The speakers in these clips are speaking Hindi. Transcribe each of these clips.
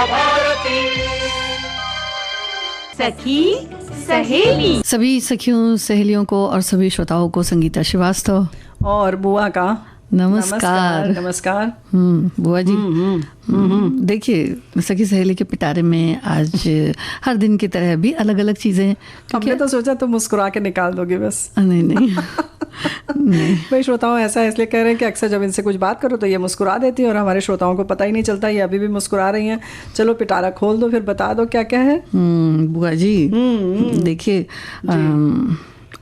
भारती। सखी सहेली। सभी सखियों सहेलियों को और सभी श्रोताओं को संगीता श्रीवास्तव और बुआ का नमस्कार। नमस्कार। बुआ जी, देखिए सखी सहेली के पिटारे में आज हर दिन की तरह भी अलग अलग चीजें। हमने तो सोचा तुम मुस्कुरा के निकाल दोगे बस। नहीं नहीं नहीं भाई, श्रोताओं ऐसा इसलिए कह रहे हैं कि अक्सर जब इनसे कुछ बात करो तो ये मुस्कुरा देती है और हमारे श्रोताओं को पता ही नहीं चलता ये अभी भी मुस्कुरा रही हैं। चलो पिटारा खोल दो, फिर बता दो क्या क्या है। बुआ जी देखिए,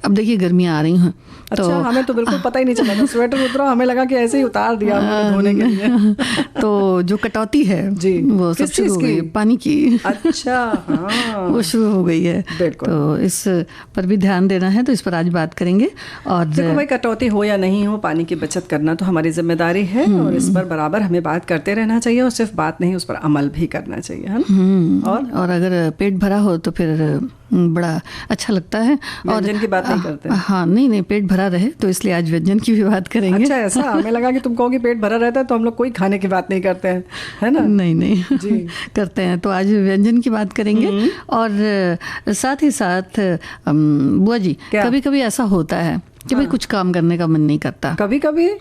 अब देखिए गर्मियाँ आ रही हैं। अच्छा, हमें तो बिल्कुल पता ही नहीं चला था, स्वेटर उतरा, हमें लगा कि ऐसे ही उतार दिया धोने के लिए। तो जो कटौती है जी, वो सब शुरू हो गई, पानी की। अच्छा, हाँ, वो शुरू हो गई है। तो इस पर भी ध्यान देना है, तो इस पर आज बात करेंगे। और देखो भाई, कटौती हो या नहीं हो, पानी की बचत करना तो हमारी जिम्मेदारी है और इस पर बराबर हमें बात करते रहना चाहिए और सिर्फ बात नहीं, उस पर अमल भी करना चाहिए, है ना। और अगर पेट भरा हो तो फिर बड़ा अच्छा लगता है। और व्यंजन की बात नहीं करते। हाँ, नहीं, पेट भरा रहे तो इसलिए आज व्यंजन की भी बात करेंगे। अच्छा, ऐसा हमें लगा कि तुम कहोगे पेट भरा रहता है तो हम लोग कोई खाने की बात नहीं करते हैं, है ना। नहीं जी करते हैं। तो आज व्यंजन की बात करेंगे और साथ ही साथ बुआ जी, कभी कभी ऐसा होता है कि भाई कुछ काम करने का मन नहीं करता। कभी कभी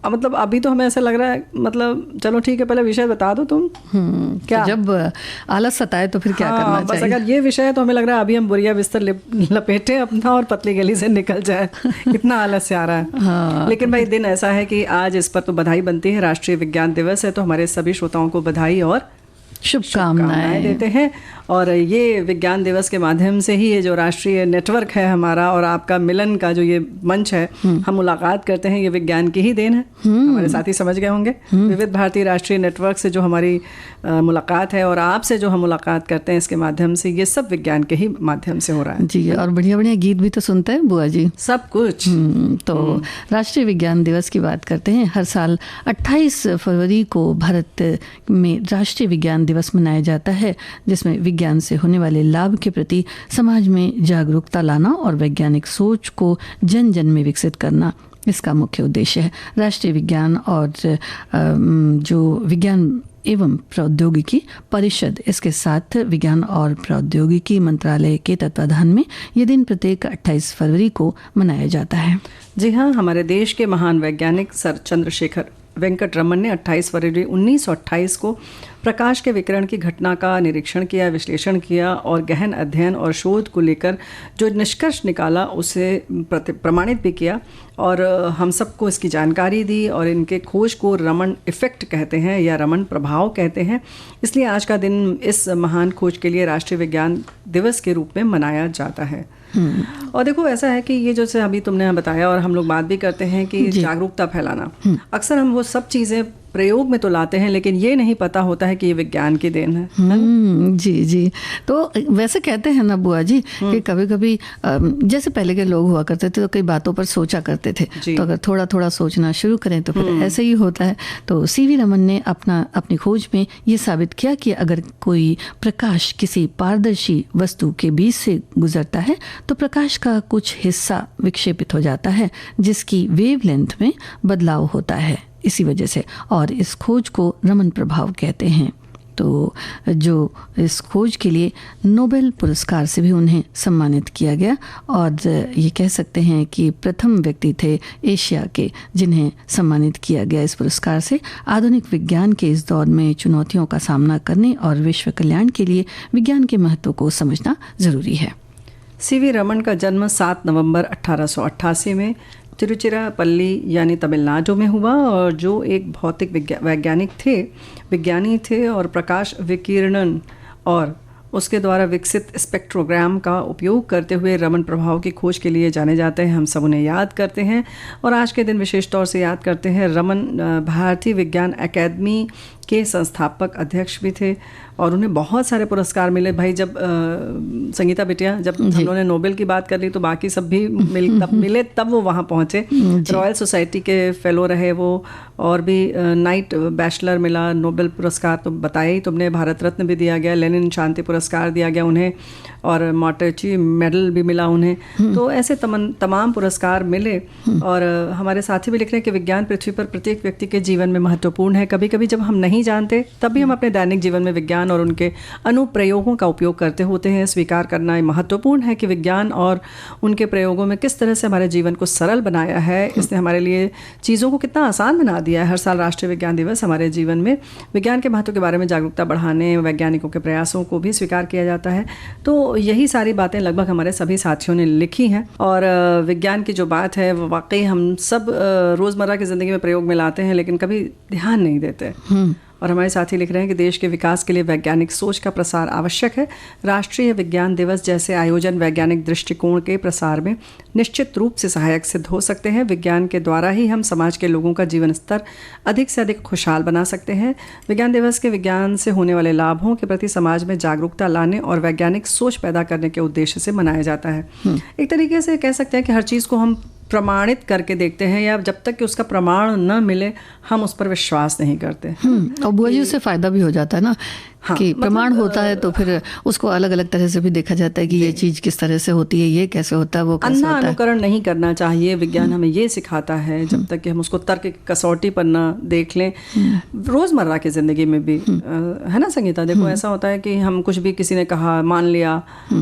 मतलब अभी तो हमें ऐसा लग रहा है, मतलब चलो ठीक है, पहले विषय बता दो तुम। क्या तो जब आलस सताए तो फिर क्या करना बस चाहिए? अगर ये विषय है तो हमें लग रहा है अभी हम बुरिया बिस्तर लपेटे अपना और पतली गली से निकल जाए। इतना आलस से आ रहा है। हाँ। लेकिन भाई दिन ऐसा है कि आज इस पर तो बधाई बनती है, राष्ट्रीय विज्ञान दिवस है, तो हमारे सभी श्रोताओं को बधाई और शुभकामनाएं देते हैं। और ये विज्ञान दिवस के माध्यम से ही ये जो राष्ट्रीय नेटवर्क है हमारा और आपका मिलन का जो ये मंच है, हम मुलाकात करते हैं, ये विज्ञान की ही देन है। हमारे साथी समझ गए होंगे, विविध भारतीय राष्ट्रीय नेटवर्क से जो हमारी मुलाकात है और आपसे जो हम मुलाकात करते हैं, इसके माध्यम से ये सब विज्ञान के ही माध्यम से हो रहा है जी। और बढ़िया बढ़िया गीत भी तो सुनते हैं बुआ जी, सब कुछ। तो राष्ट्रीय विज्ञान दिवस की बात करते हैं। हर साल 28 फरवरी को भारत में राष्ट्रीय विज्ञान दिवस मनाया जाता है, जिसमें विज्ञान से होने वाले लाभ के प्रति समाज में जागरूकता लाना और वैज्ञानिक सोच को जन जन में विकसित करना इसका मुख्य उद्देश्य है। राष्ट्रीय विज्ञान और जो विज्ञान एवं प्रौद्योगिकी परिषद, इसके साथ विज्ञान और प्रौद्योगिकी मंत्रालय के तत्वाधान में ये दिन प्रत्येक 28 फरवरी को मनाया जाता है। जी हाँ, हमारे देश के महान वैज्ञानिक सर चंद्रशेखर वेंकट रमन ने 28 फरवरी 1928 को प्रकाश के विकिरण की घटना का निरीक्षण किया, विश्लेषण किया और गहन अध्ययन और शोध को लेकर जो निष्कर्ष निकाला उसे प्रमाणित भी किया और हम सबको इसकी जानकारी दी। और इनके खोज को रमन इफेक्ट कहते हैं या रमन प्रभाव कहते हैं। इसलिए आज का दिन इस महान खोज के लिए राष्ट्रीय विज्ञान दिवस के रूप में मनाया जाता है। और देखो ऐसा है कि ये जैसे अभी तुमने बताया और हम लोग बात भी करते हैं कि जागरूकता फैलाना, अक्सर हम वो सब चीज़ें प्रयोग में तो लाते हैं लेकिन ये नहीं पता होता है कि ये विज्ञान की देन है। जी। तो वैसे कहते हैं ना बुआ जी कि कभी कभी जैसे पहले के लोग हुआ करते थे तो कई बातों पर सोचा करते थे, तो अगर थोड़ा थोड़ा सोचना शुरू करें तो फिर ऐसे ही होता है। तो सीवी रमन ने अपनी खोज में ये साबित किया कि अगर कोई प्रकाश किसी पारदर्शी वस्तु के बीच से गुजरता है तो प्रकाश का कुछ हिस्सा विक्षेपित हो जाता है, जिसकी वेवलेंथ में बदलाव होता है इसी वजह से, और इस खोज को रमन प्रभाव कहते हैं। तो जो इस खोज के लिए नोबेल पुरस्कार से भी उन्हें सम्मानित किया गया और ये कह सकते हैं कि प्रथम व्यक्ति थे एशिया के जिन्हें सम्मानित किया गया इस पुरस्कार से। आधुनिक विज्ञान के इस दौर में चुनौतियों का सामना करने और विश्व कल्याण के लिए विज्ञान के महत्व को समझना ज़रूरी है। सीवी रमन का जन्म 7 नवंबर 1888 में तिरुचिरापल्ली यानी तमिलनाडु में हुआ और जो एक भौतिक विज्ञानी थे और प्रकाश विकिरणन और उसके द्वारा विकसित स्पेक्ट्रोग्राम का उपयोग करते हुए रमन प्रभाव की खोज के लिए जाने जाते हैं। हम सब उन्हें याद करते हैं और आज के दिन विशेष तौर से याद करते हैं। रमन भारतीय विज्ञान अकादमी के संस्थापक अध्यक्ष भी थे और उन्हें बहुत सारे पुरस्कार मिले। भाई जब संगीता बिटिया जब हम लोगों ने नोबेल की बात कर ली तो बाकी सब भी मिले तब वो वहाँ पहुँचे। रॉयल सोसाइटी के फेलो रहे वो और भी नाइट बैचलर मिला। नोबेल पुरस्कार तो बताया ही तुमने, भारत रत्न भी दिया गया, लेनिन शांति पुरस्कार पुरस्कार दिया गया उन्हें और मॉन्टेची मेडल भी मिला उन्हें। तो ऐसे तमाम पुरस्कार मिले। और हमारे साथी भी लिख रहे हैं कि विज्ञान पृथ्वी पर प्रत्येक व्यक्ति के जीवन में महत्वपूर्ण है। कभी कभी जब हम नहीं जानते तब भी हम अपने दैनिक जीवन में विज्ञान और उनके अनुप्रयोगों का उपयोग करते होते हैं। स्वीकार करना महत्वपूर्ण है कि विज्ञान और उनके प्रयोगों में किस तरह से हमारे जीवन को सरल बनाया है। इसने हमारे लिए चीज़ों को कितना आसान बना दिया है। हर साल राष्ट्रीय विज्ञान दिवस हमारे जीवन में विज्ञान के महत्व के बारे में जागरूकता बढ़ाने, वैज्ञानिकों के प्रयासों को भी स्वीकार किया जाता है। तो यही सारी बातें लगभग हमारे सभी साथियों ने लिखी हैं। और विज्ञान की जो बात है वो वाकई हम सब रोज़मर्रा की ज़िंदगी में प्रयोग में लाते हैं, लेकिन कभी ध्यान नहीं देते। और हमारे साथी लिख रहे हैं कि देश के विकास के लिए वैज्ञानिक सोच का प्रसार आवश्यक है। राष्ट्रीय विज्ञान दिवस जैसे आयोजन वैज्ञानिक दृष्टिकोण के प्रसार में निश्चित रूप से सहायक सिद्ध हो सकते हैं। विज्ञान के द्वारा ही हम समाज के लोगों का जीवन स्तर अधिक से अधिक खुशहाल बना सकते हैं। विज्ञान दिवस के विज्ञान से होने वाले लाभों के प्रति समाज में जागरूकता लाने और वैज्ञानिक सोच पैदा करने के उद्देश्य से मनाया जाता है। एक तरीके से कह सकते हैं कि हर चीज़ को हम प्रमाणित करके देखते हैं, या जब तक कि उसका प्रमाण न मिले हम उस पर विश्वास नहीं करते। और बुआ जी उससे फायदा भी हो जाता है ना। हाँ, कि प्रमाण होता है तो फिर उसको अलग अलग तरह से भी देखा जाता है कि ये चीज़ किस तरह से होती है, ये कैसे होता है, वो कैसे होता है। अन्ना अनुकरण नहीं करना चाहिए। विज्ञान हमें ये सिखाता है जब तक कि हम उसको तर्क की कसौटी पर ना देख लें। रोज़मर्रा की ज़िंदगी में भी है ना संगीता, देखो ऐसा होता है कि हम कुछ भी किसी ने कहा, मान लिया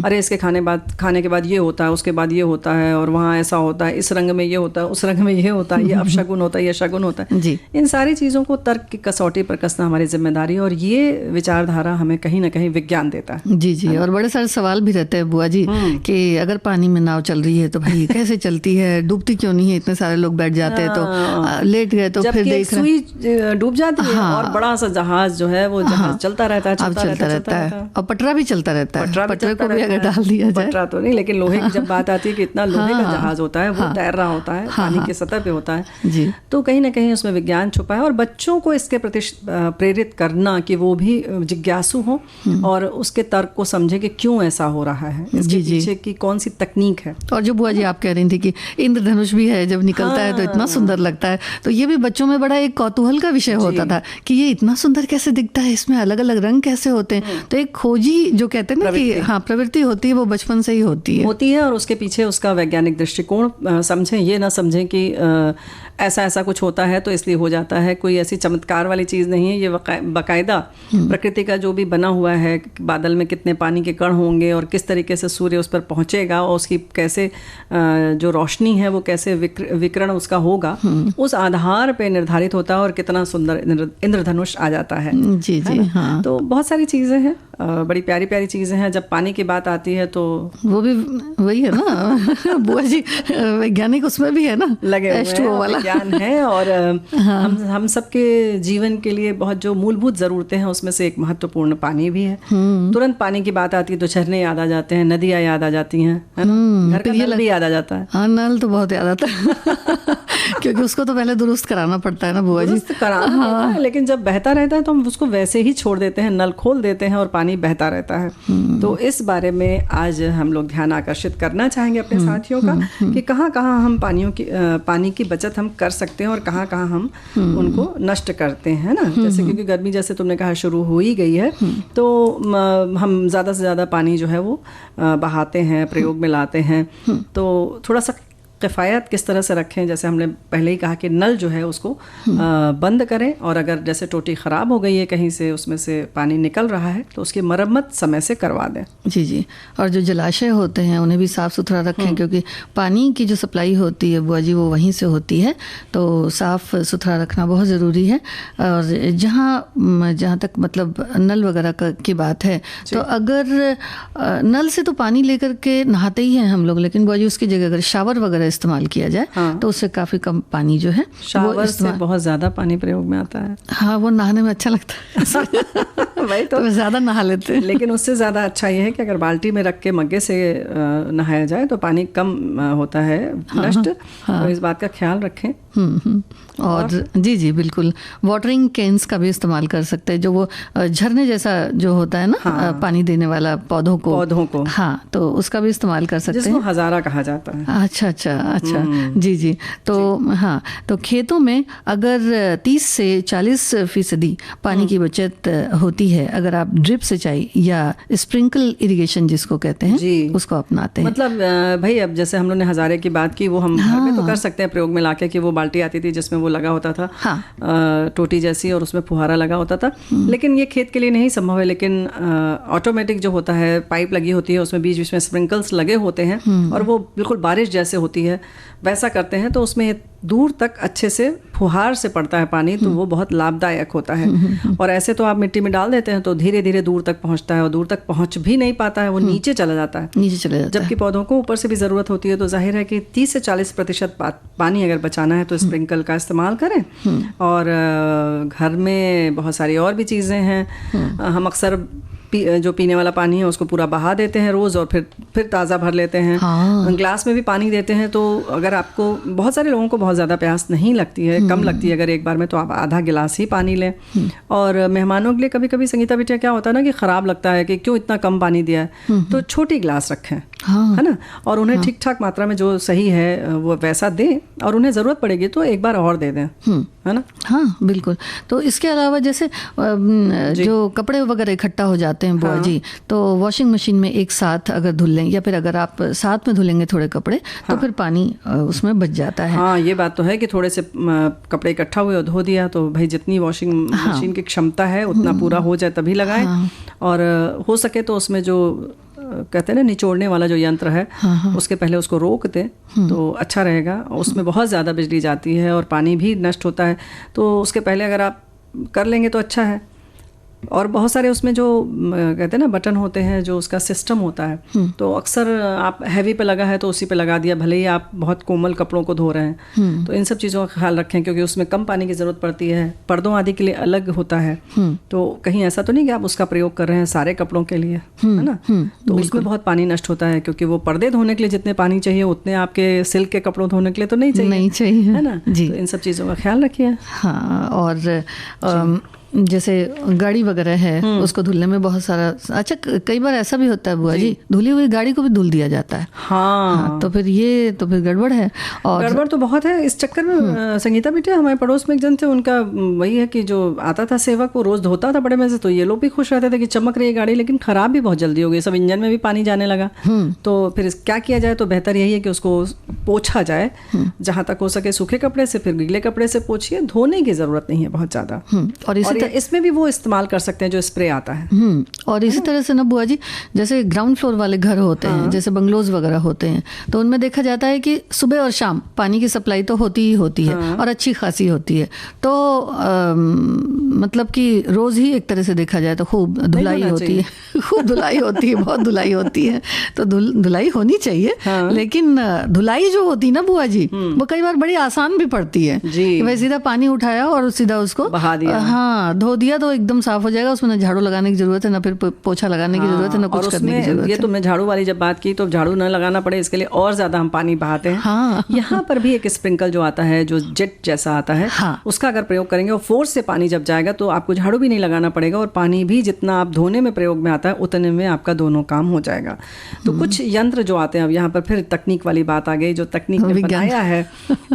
अरे इसके खाने के बाद ये होता है, उसके बाद ये होता है, और वहाँ ऐसा होता है, इस रंग में ये होता है, उस रंग में ये होता है, ये अपशगुन होता है, ये शगुन होता है जी। इन सारी चीज़ों को तर्क की कसौटी पर कसना हमारी जिम्मेदारी, और ये विचारधारा हमें कहीं ना कहीं विज्ञान देता है। जी जी। और बड़े सारे सवाल भी रहते हैं बुआ जी कि अगर पानी में नाव चल रही है तो भाई कैसे चलती है, डूबती क्यों नहीं है, इतने सारे लोग बैठ जाते हैं तो लेट गए तो फिर देख सुई डूब जाती है और बड़ा सा जहाज जो है वो जहाज चलता रहता है, चलता रहता है और पटरा भी चलता रहता है। पटरे को भी अगर डाल दिया जाए, पटरा तो नहीं, लेकिन लोहे की जब बात आती है कि इतना लोहे का जहाज होता है, वो तैर रहा होता है, पानी की सतह पे होता है जी। तो कहीं ना कहीं उसमें विज्ञान छुपा है। और बच्चों को इसके प्रति प्रेरित करना कि वो भी जिज्ञासु हो और उसके तर्क को समझे कि क्यों ऐसा हो रहा है, इसके पीछे की कौन सी तकनीक है। और जो बुआ जी आप कह रही थी कि इंद्रधनुष भी है, जब निकलता है तो इतना सुंदर लगता है, तो ये भी बच्चों में बड़ा एक कौतूहल का विषय होता था कि ये इतना सुंदर कैसे दिखता है, इसमें अलग अलग रंग कैसे होते हैं। तो एक खोजी जो कहते हैं ना कि हाँ प्रवृत्ति होती है, वो बचपन से ही होती है और उसके पीछे उसका वैज्ञानिक दृष्टिकोण समझें, ये ना समझें कि ऐसा कुछ होता है तो इसलिए हो जाता है। कोई ऐसी चमत्कार वाली चीज़ नहीं है, ये बाकायदा प्रकृति का जो भी बना हुआ है, बादल में कितने पानी के कण होंगे और किस तरीके से सूर्य उस पर पहुंचेगा और उसकी कैसे जो रोशनी है वो कैसे विकिरण उसका होगा, उस आधार पे निर्धारित होता है और कितना सुंदर इंद्रधनुष आ जाता है। जी जी हाँ। तो बहुत सारी चीज़ें हैं, बड़ी प्यारी प्यारी चीज़ें हैं। जब पानी की बात आती है तो वो भी वही है ना बुआ जी, वैज्ञानिक उसमें भी है ना, लगे हुए वाला ज्ञान है। और हम सबके जीवन के लिए बहुत जो मूलभूत ज़रूरतें हैं उसमें से एक महत्वपूर्ण पानी भी है। तुरंत पानी की बात आती है तो झरने याद आ जाते हैं, नदियाँ याद आ जाती हैं, है ना, घर का नल भी याद आ जाता है। हाँ, नल तो बहुत याद आता है क्योंकि उसको तो पहले दुरुस्त कराना पड़ता है ना बुआ जी। कराना पड़ता है, लेकिन जब बहता रहता है तो हम उसको वैसे ही छोड़ देते हैं, नल खोल देते हैं और पानी बहता रहता है। तो इस बारे में आज हम लोग ध्यान आकर्षित करना चाहेंगे अपने साथियों का कि कहाँ कहाँ हम पानी की बचत हम कर सकते हैं और कहाँ कहाँ हम उनको नष्ट करते हैं ना। जैसे क्योंकि गर्मी जैसे तुमने कहा शुरू हो ही गई है, तो हम ज़्यादा से ज़्यादा पानी जो है वो बहाते हैं, प्रयोग में लाते हैं। तो थोड़ा सा किफ़ायत किस तरह से रखें, जैसे हमने पहले ही कहा कि नल जो है उसको बंद करें, और अगर जैसे टोटी ख़राब हो गई है कहीं से, उसमें से पानी निकल रहा है तो उसकी मरम्मत समय से करवा दें। जी जी। और जो जलाशय होते हैं उन्हें भी साफ़ सुथरा रखें, क्योंकि पानी की जो सप्लाई होती है बुआ जी वो वहीं से होती है, तो साफ़ सुथरा रखना बहुत ज़रूरी है। और जहाँ तक मतलब नल वगैरह की बात है, तो अगर नल से तो पानी लेकर के नहाते ही हैं हम लोग, लेकिन बुआ जी उसकी जगह अगर शावर वगैरह इस्तेमाल किया जाए तो उससे काफ़ी कम पानी जो है शावर से बहुत ज़्यादा पानी प्रयोग में आता है। हाँ, वो नहाने में अच्छा लगता है वही तो ज़्यादा नहा लेते हैं। लेकिन उससे ज़्यादा अच्छा ये है कि अगर बाल्टी में रख के मग्गे से नहाया जाए तो पानी कम होता है नष्ट। तो इस बात का ख्याल रखें। और जी जी बिल्कुल, वाटरिंग कैंस का भी इस्तेमाल कर सकते हैं, जो वो झरने जैसा जो होता है ना, पानी देने वाला पौधों को। हाँ, तो उसका भी इस्तेमाल कर सकते हैं, जिसको हजारा कहा जाता है। अच्छा, अच्छा जी जी। तो हाँ, तो खेतों में अगर 30 से 40% पानी की बचत होती है अगर आप ड्रिप सिंचाई या स्प्रिंकल इरिगेशन जिसको कहते हैं उसको अपनाते हैं। मतलब भाई अब जैसे हम लोग ने हजारे की बात की, वो हम घर में तो कर सकते हैं प्रयोग में लाके कि वो बाल्टी आती थी जिसमें वो लगा होता था, टोटी जैसी, और उसमें फुहारा लगा होता था, लेकिन ये खेत के लिए नहीं संभव है। लेकिन ऑटोमेटिक जो होता है, पाइप लगी होती है, उसमें बीच बीच में स्प्रिंकल्स लगे होते हैं और वो बिल्कुल बारिश जैसे होती है वैसा करते हैं, तो उसमें दूर तक अच्छे से फुहार से पड़ता है पानी, तो वो बहुत लाभदायक होता है। और ऐसे तो आप मिट्टी में डाल देते हैं तो धीरे धीरे दूर तक पहुंचता है, और दूर तक पहुंच भी नहीं पाता है, वो नीचे चला जाता है। जबकि पौधों को ऊपर से भी ज़रूरत होती है। तो जाहिर है कि 30 से 40% पानी अगर बचाना है तो स्प्रिंकल का इस्तेमाल करें। और घर में बहुत सारी और भी चीज़ें हैं। हम अक्सर जो पीने वाला पानी है उसको पूरा बहा देते हैं रोज़, और फिर ताज़ा भर लेते हैं। ग्लास में भी पानी देते हैं, तो अगर आपको, बहुत सारे लोगों को बहुत ज़्यादा प्यास नहीं लगती है, कम लगती है अगर एक बार में, तो आप आधा गिलास ही पानी लें। और मेहमानों के लिए कभी कभी संगीता बेटिया क्या होता है ना कि ख़राब लगता है कि क्यों इतना कम पानी दिया है, तो छोटी गिलास रखें, है ना, और उन्हें ठीक ठाक मात्रा में जो सही है वो वैसा दें, और उन्हें ज़रूरत पड़ेगी तो एक बार और दे दें, है ना। हाँ बिल्कुल। तो इसके अलावा जैसे जो कपड़े वगैरह इकट्ठा हो जाते हैं बुआ जी, तो वॉशिंग मशीन में एक साथ अगर धुल लें, या फिर अगर आप साथ में धुलेंगे थोड़े कपड़े, तो फिर पानी उसमें बच जाता है। हाँ, ये बात तो है कि थोड़े से कपड़े इकट्ठा हुए और धो दिया, तो भाई जितनी वॉशिंग मशीन की क्षमता है उतना पूरा हो जाए तभी लगाएं। और हो सके तो उसमें जो कहते हैं ना निचोड़ने वाला जो यंत्र है, उसके पहले उसको रोक दें तो अच्छा रहेगा। उसमें बहुत ज़्यादा बिजली जाती है और पानी भी नष्ट होता है, तो उसके पहले अगर आप कर लेंगे तो अच्छा है। और बहुत सारे उसमें जो कहते हैं ना बटन होते हैं, जो उसका सिस्टम होता है, तो अक्सर आप हैवी पे लगा है तो उसी पे लगा दिया, भले ही आप बहुत कोमल कपड़ों को धो रहे हैं। तो इन सब चीज़ों का ख्याल रखें, क्योंकि उसमें कम पानी की ज़रूरत पड़ती है। पर्दों आदि के लिए अलग होता है, तो कहीं ऐसा तो नहीं कि आप उसका प्रयोग कर रहे हैं सारे कपड़ों के लिए, है ना, तो उसमें बहुत पानी नष्ट होता है। क्योंकि वो पर्दे धोने के लिए जितने पानी चाहिए उतने आपके सिल्क के कपड़ों धोने के लिए तो नहीं चाहिए, है ना जी। तो इन सब चीज़ों का ख्याल रखिए। हाँ, और जैसे गाड़ी वगैरह है उसको धुलने में बहुत सारा, अच्छा कई बार ऐसा भी होता है बुआ जी, धुली हुई गाड़ी को भी धुल दिया जाता है। हाँ, तो फिर ये तो फिर गड़बड़ है, और गड़बड़ तो बहुत है। इस चक्कर में संगीता बेटा, हमारे पड़ोस में एक जन थे, उनका वही है कि जो आता था सेवक वो रोज धोता था बड़े में से, तो ये लोग भी खुश रहते थे कि चमक रही है गाड़ी, लेकिन खराब भी बहुत जल्दी हो गई, सब इंजन में भी पानी जाने लगा। तो फिर क्या किया जाए, तो बेहतर यही है कि उसको पोंछा जाए, जहाँ तक हो सके सूखे कपड़े से, फिर गीले कपड़े से पोंछिए, धोने की जरूरत नहीं है बहुत ज्यादा। और इसमें भी वो इस्तेमाल कर सकते हैं जो स्प्रे आता है। और इसी तरह से ना बुआ जी, जैसे ग्राउंड फ्लोर वाले घर होते हैं, जैसे बंगलोज वगैरह होते हैं, तो उनमें देखा जाता है कि सुबह और शाम पानी की सप्लाई तो होती ही होती है, और अच्छी खासी होती है। तो मतलब कि रोज ही एक तरह से देखा जाए तो खूब धुलाई होती है, खूब धुलाई होती है, बहुत धुलाई होती है। तो धुलाई होनी चाहिए, लेकिन धुलाई जो होती है ना बुआ जी, वो कई बार बड़ी आसान भी पड़ती है कि भाई सीधा पानी उठाया और सीधा उसको बहा दिया, हाँ धो दिया, तो एकदम साफ हो जाएगा। उसमें ना झाड़ू लगाने की जरूरत है, ना फिर पोछा लगाने की जरूरत है, ना कुछ करने की जरूरत है। ये तुमने झाड़ू वाली जब बात की, तो झाड़ू न लगाना पड़े इसके लिए और ज्यादा हम पानी बहाते हैं। हाँ। यहाँ पर भी एक स्प्रिंकल जो आता है, जो जेट जैसा आता है, उसका अगर प्रयोग करेंगे और फोर्स से पानी जब जाएगा तो आपको झाड़ू भी नहीं लगाना पड़ेगा, और पानी भी जितना आप धोने में प्रयोग में आता है उतने में आपका दोनों काम हो जाएगा। तो कुछ यंत्र जो आते हैं, अब यहाँ पर फिर तकनीक वाली बात आ गई, जो तकनीक ने बनाया है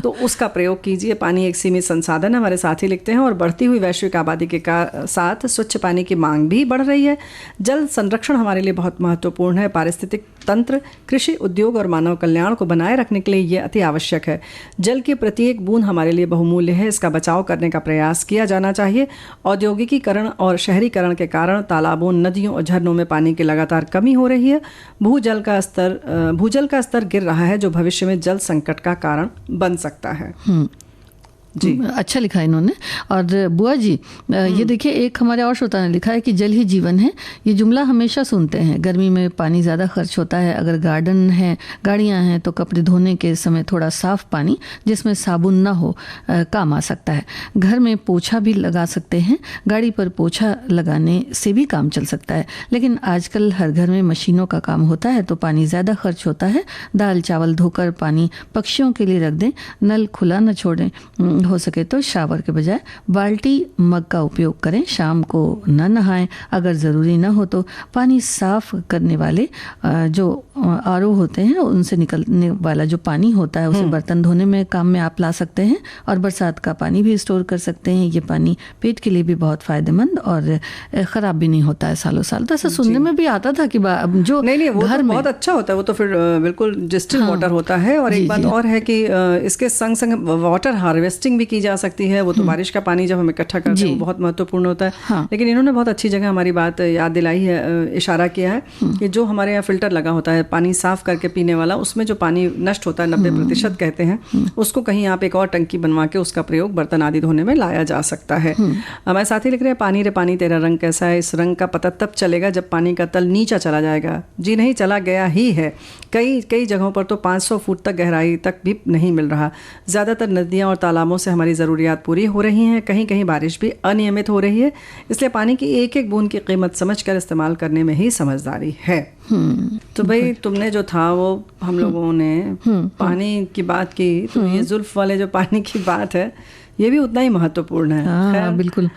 तो उसका प्रयोग कीजिए। पानी एक सीमित संसाधन है, हमारे साथी लिखते हैं, और बढ़ती हुई वैश्विक आबादी के साथ स्वच्छ पानी की मांग भी बढ़ रही है। जल संरक्षण हमारे लिए बहुत महत्वपूर्ण है। पारिस्थितिक तंत्र, कृषि, उद्योग और मानव कल्याण को बनाए रखने के लिए ये अति आवश्यक है। जल की प्रत्येक बूंद हमारे लिए बहुमूल्य है, इसका बचाव करने का प्रयास किया जाना चाहिए। औद्योगिकीकरण और शहरीकरण के कारण तालाबों, नदियों और झरनों में पानी की लगातार कमी हो रही है। भूजल का स्तर गिर रहा है, जो भविष्य में जल संकट का कारण बन सकता है। जी, अच्छा लिखा इन्होंने। और बुआ जी, ये देखिए, एक हमारे और श्रोता ने लिखा है कि जल ही जीवन है। ये जुमला हमेशा सुनते हैं। गर्मी में पानी ज़्यादा खर्च होता है। अगर गार्डन है, गाड़ियाँ हैं, तो कपड़े धोने के समय थोड़ा साफ पानी जिसमें साबुन ना हो काम आ सकता है। घर में पोछा भी लगा सकते हैं, गाड़ी पर पोछा लगाने से भी काम चल सकता है। लेकिन आजकल हर घर में मशीनों का काम होता है, तो पानी ज़्यादा खर्च होता है। दाल चावल धोकर पानी पक्षियों के लिए रख दें, नल खुला न छोड़ें, हो सके तो शावर के बजाय बाल्टी मग का उपयोग करें। शाम को न नहाएं। अगर ज़रूरी न हो तो पानी साफ करने वाले जो आरओ होते हैं उनसे निकलने वाला जो पानी होता है उसे बर्तन धोने में काम में आप ला सकते हैं, और बरसात का पानी भी स्टोर कर सकते हैं। ये पानी पेट के लिए भी बहुत फ़ायदेमंद और ख़राब भी नहीं होता है सालों साल। तो ऐसा सुनने में भी आता था कि जो नहीं वो घर तो में बहुत अच्छा होता है, वो तो फिर बिल्कुल डिस्टिल वाटर होता है। और एक बात और है कि इसके संग संग वाटर हार्वेस्टिंग भी की जा सकती है। वो तो बारिश का पानी जब हम इकट्ठा करते हैं वो बहुत महत्वपूर्ण होता है। हाँ। लेकिन इन्होंने बहुत अच्छी जगह हमारी बात याद दिलाई है, इशारा किया है कि जो हमारे यहाँ फिल्टर लगा होता है पानी साफ करके पीने वाला, उसमें जो पानी नष्ट होता है 90% कहते हैं, उसको कहीं आप एक और टंकी बनवा के उसका प्रयोग बर्तन आदि धोने में लाया जा सकता है। हमारे साथी लिख रहे हैं, पानी रे पानी तेरा रंग कैसा है। इस रंग का पता तब चलेगा जब पानी का तल नीचा चला जाएगा। जी नहीं, चला गया ही है। कई जगहों पर तो 500 फुट तक गहराई तक भी नहीं मिल रहा। ज़्यादातर नदियाँ और तालाबों से हमारी ज़रूरियात पूरी हो रही हैं। कहीं कहीं बारिश भी अनियमित हो रही है। इसलिए पानी की एक एक बूंद की कीमत समझकर इस्तेमाल करने में ही समझदारी है। तो भाई तुमने जो था वो हम लोगों ने पानी की बात की, तो ये जुल्फ वाले जो पानी की बात है ये भी उतना ही महत्वपूर्ण है। हाँ, बिल्कुल।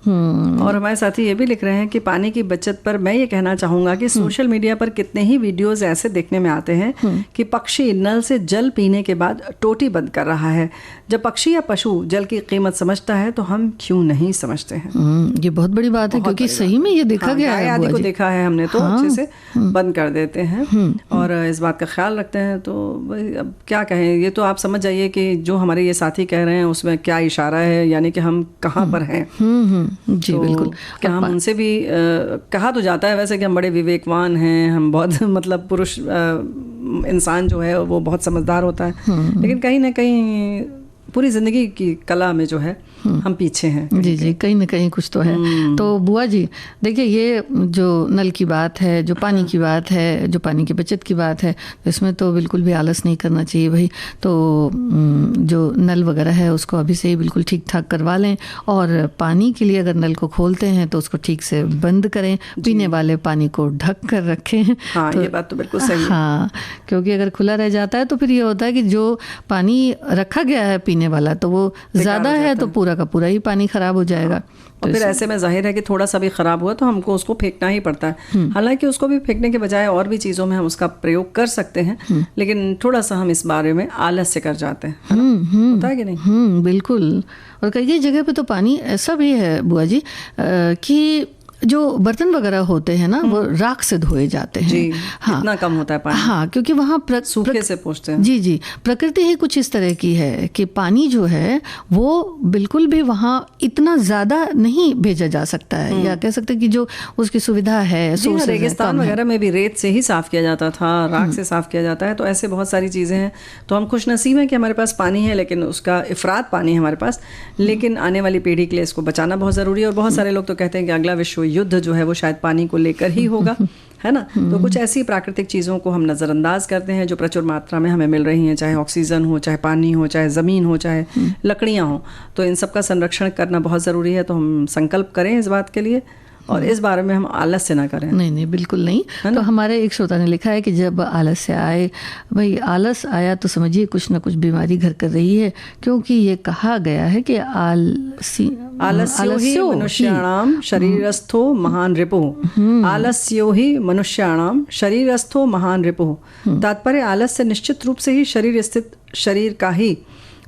और हमारे साथी ये भी लिख रहे हैं कि पानी की बचत पर मैं ये कहना चाहूँगा कि सोशल मीडिया पर कितने ही वीडियोस ऐसे देखने में आते हैं कि पक्षी नल से जल पीने के बाद टोटी बंद कर रहा है। जब पक्षी या पशु जल की कीमत समझता है तो हम क्यों नहीं समझते हैं। ये बहुत बड़ी बात है, क्योंकि सही में ये देखा गया है। आदि को देखा है हमने, तो अच्छे से बंद कर देते हैं और इस बात का ख्याल रखते हैं। तो अब क्या कहें, ये तो आप समझ जाइए कि जो हमारे ये साथी कह रहे हैं उसमें क्या इशारा है, यानी कि हम कहाँ पर हैं। जी तो बिल्कुल। क्या हम उनसे भी कहा तो जाता है वैसे कि हम बड़े विवेकवान हैं, हम बहुत मतलब पुरुष इंसान जो है वो बहुत समझदार होता है, लेकिन कहीं ना कहीं पूरी ज़िंदगी की कला में जो है हम पीछे हैं। जी, कहीं ना कहीं कुछ तो है। तो बुआ जी देखिए, ये जो नल की बात है, जो पानी की बात है, जो पानी की बचत की बात है, इसमें तो बिल्कुल भी आलस नहीं करना चाहिए भाई। तो जो नल वगैरह है उसको अभी से ही बिल्कुल ठीक ठाक करवा लें, और पानी के लिए अगर नल को खोलते हैं तो उसको ठीक से बंद करें। पीने वाले पानी को ढक कर रखें। हाँ, तो ये बात तो बिल्कुल सही है। हाँ, क्योंकि अगर खुला रह जाता है तो फिर ये होता है कि जो पानी रखा गया है पीने वाला, तो वो ज़्यादा है तो पूरा का पूरा ही पानी खराब हो जाएगा। और फिर ऐसे में जाहिर है कि थोड़ा सा भी खराब हुआ तो हमको उसको फेंकना ही पड़ता है। हालांकि उसको भी फेंकने के बजाय और भी चीज़ों में हम उसका प्रयोग कर सकते हैं, लेकिन थोड़ा सा हम इस बारे में आलस्य कर जाते हैं। होता है कि नहीं? बिल्कुल। और कई जगह पे तो पानी ऐसा भी है बुआ जी कि जो बर्तन वगैरह होते हैं ना वो राख से धोए जाते हैं। जी, हाँ, इतना कम होता है पानी। हाँ, क्योंकि वहाँ सूखे से पूछते हैं। जी, प्रकृति ही कुछ इस तरह की है कि पानी जो है वो बिल्कुल भी वहाँ इतना ज़्यादा नहीं भेजा जा सकता है, या कह सकते हैं कि जो उसकी सुविधा है। रेगिस्तान वगैरह में भी रेत से ही साफ़ किया जाता था, राख से साफ़ किया जाता है। तो ऐसे बहुत सारी चीज़ें हैं। तो हम खुशनसीब हैं कि हमारे पास पानी है, लेकिन उसका इफरात पानी है हमारे पास। लेकिन आने वाली पीढ़ी के लिए इसको बचाना बहुत ज़रूरी है। और बहुत सारे लोग तो कहते हैं कि अगला विश्व युद्ध जो है वो शायद पानी को लेकर ही होगा, है ना। तो कुछ ऐसी प्राकृतिक चीज़ों को हम नज़रअंदाज करते हैं जो प्रचुर मात्रा में हमें मिल रही हैं, चाहे ऑक्सीजन हो, चाहे पानी हो, चाहे ज़मीन हो, चाहे लकड़ियाँ हो। तो इन सब का संरक्षण करना बहुत ज़रूरी है। तो हम संकल्प करें इस बात के लिए, और इस बारे में हम आलस्य ना करें। नहीं, बिल्कुल नहीं। तो हमारे एक श्रोता ने लिखा है कि जब आलस्य आए, भाई आलस आया तो समझिए कुछ ना कुछ बीमारी घर कर रही है, क्योंकि ये कहा गया है कि आलस्यो ही मनुष्याणाम शरीरस्थो महान रिपुः। आलस्यो ही मनुष्याणाम शरीरस्थो महान रिपुः। तात्पर्य आलस्य निश्चित रूप से ही शरीर स्थित शरीर का ही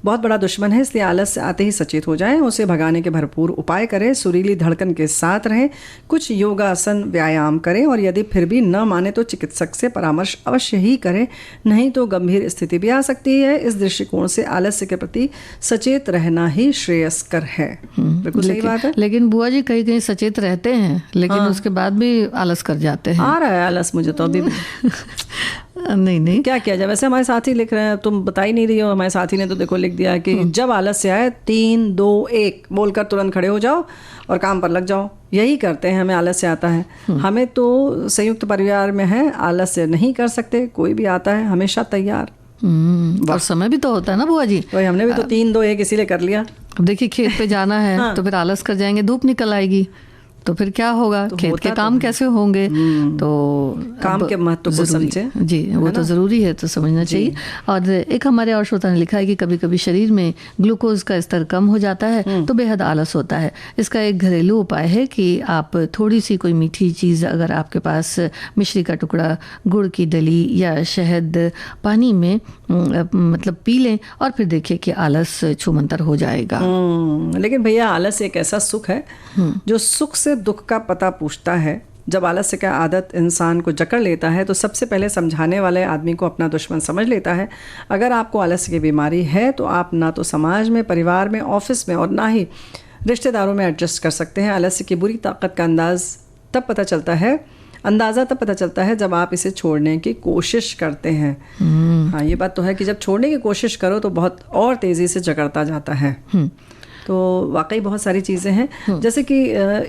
बहुत बड़ा दुश्मन है। इसलिए आलस से आते ही सचेत हो जाएं, उसे भगाने के भरपूर उपाय करें, सुरीली धड़कन के साथ रहें, कुछ योगासन व्यायाम करें, और यदि फिर भी न माने तो चिकित्सक से परामर्श अवश्य ही करें, नहीं तो गंभीर स्थिति भी आ सकती है। इस दृष्टिकोण से आलस्य के प्रति सचेत रहना ही श्रेयस्कर है। बिल्कुल सही बात है। लेकिन बुआ जी कहीं सचेत रहते हैं, लेकिन उसके बाद भी आलस कर जाते हैं। आ रहा है आलस मुझे तो अभी नहीं क्या किया जाए। वैसे हमारे साथी लिख रहे हैं, तुम बता ही नहीं रही हो। हमारे साथी ने तो देखो लिख दिया कि जब आलस्य आए 3 2 1 बोलकर तुरंत खड़े हो जाओ और काम पर लग जाओ। यही करते हैं, हमें आलस्य आता है। हमें तो संयुक्त परिवार में है, आलस्य नहीं कर सकते। कोई भी आता है हमेशा तैयार। और समय भी तो होता है ना बुआ जी। तो हमने भी तो 3 2 1 इसीलिए कर लिया। अब देखिए खेत पे जाना है तो फिर आलस कर जाएंगे, धूप निकल आएगी तो फिर क्या होगा, तो खेत के काम कैसे होंगे। तो काम के महत्व को समझे जी, वो तो ज़रूरी है, तो समझना चाहिए। और एक हमारे और श्रोता ने लिखा है कि कभी कभी शरीर में ग्लूकोज का स्तर कम हो जाता है तो बेहद आलस होता है। इसका एक घरेलू उपाय है कि आप थोड़ी सी कोई मीठी चीज़, अगर आपके पास मिश्री का टुकड़ा, गुड़ की डली या शहद पानी में मतलब पी लें और फिर देखिए कि आलस छूमंतर हो जाएगा। लेकिन भैया आलस एक ऐसा सुख है जो सुख से दुख का पता पूछता है। जब आलस्य का आदत इंसान को जकड़ लेता है तो सबसे पहले समझाने वाले आदमी को अपना दुश्मन समझ लेता है। अगर आपको आलस्य की बीमारी है तो आप ना तो समाज में, परिवार में, ऑफिस में और ना ही रिश्तेदारों में एडजस्ट कर सकते हैं। आलस्य की बुरी ताकत का अंदाज़ा तब पता चलता है जब आप इसे छोड़ने की कोशिश करते हैं। हाँ, ये बात तो है कि जब छोड़ने की कोशिश करो तो बहुत और तेज़ी से जकड़ता जाता है। तो वाकई बहुत सारी चीज़ें हैं, जैसे कि